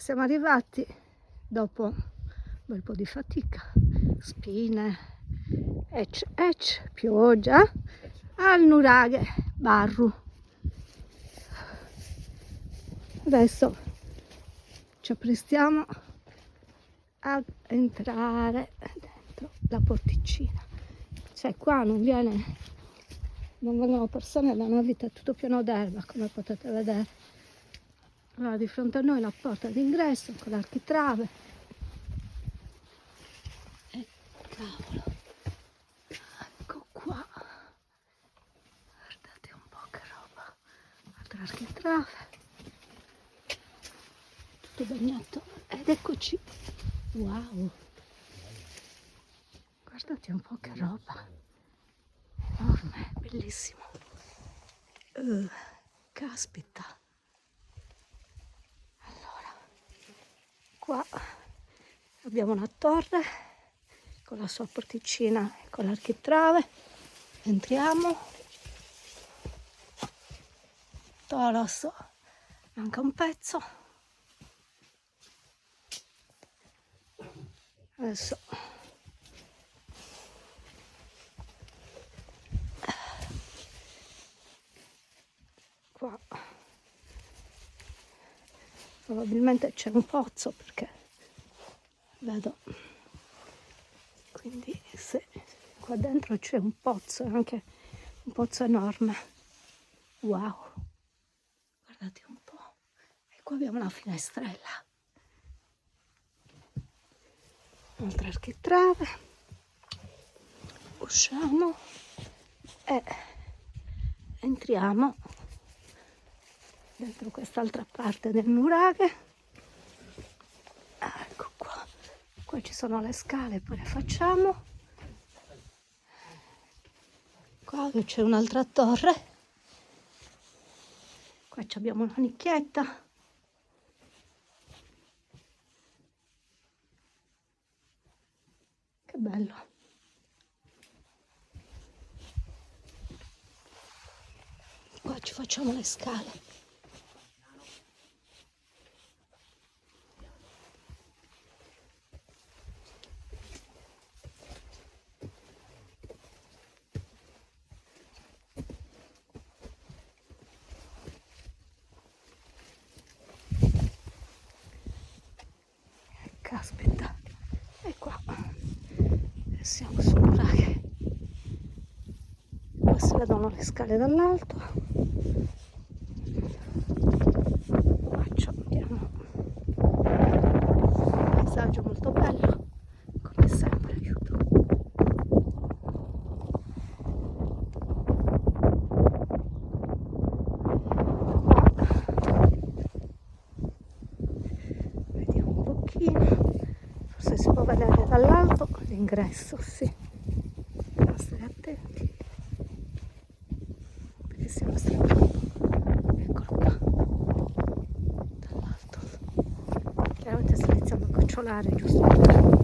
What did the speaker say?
Siamo arrivati dopo un bel po' di fatica, spine, pioggia, al nuraghe Barru. Adesso ci apprestiamo ad entrare dentro la porticina. Cioè qua non vengono persone da una vita, è tutto pieno d'erba, come potete vedere. Allora, di fronte a noi la porta d'ingresso con l'architrave. E cavolo, ecco qua, guardate un po' che roba, altra architrave, tutto bagnato, ed eccoci, wow, guardate un po' che roba, enorme, bellissimo, caspita. Qua abbiamo una torre con la sua porticina e con l'architrave. Entriamo. Toros, manca un pezzo. Adesso qua probabilmente c'è un pozzo, perché vedo, quindi se qua dentro c'è un pozzo, anche un pozzo enorme, wow, guardate un po', e qua abbiamo una finestrella, un'altra architrave, usciamo e entriamo dentro quest'altra parte del nuraghe. Ecco qua, qua ci sono le scale, poi le facciamo. Qua c'è un'altra torre, qua abbiamo una nicchietta, che bello. Qua ci facciamo le scale. Caspita, e qua siamo sul nuraghe. Qua si vedono le scale dall'alto. Qua abbiamo un paesaggio molto bello, come sempre. Aiuto. Vediamo un pochino, forse si può vedere dall'alto l'ingresso, sì. Dobbiamo stare attenti perché siamo strappato. Eccolo qua, dall'alto. Chiaramente sta iniziando a gocciolare, giusto?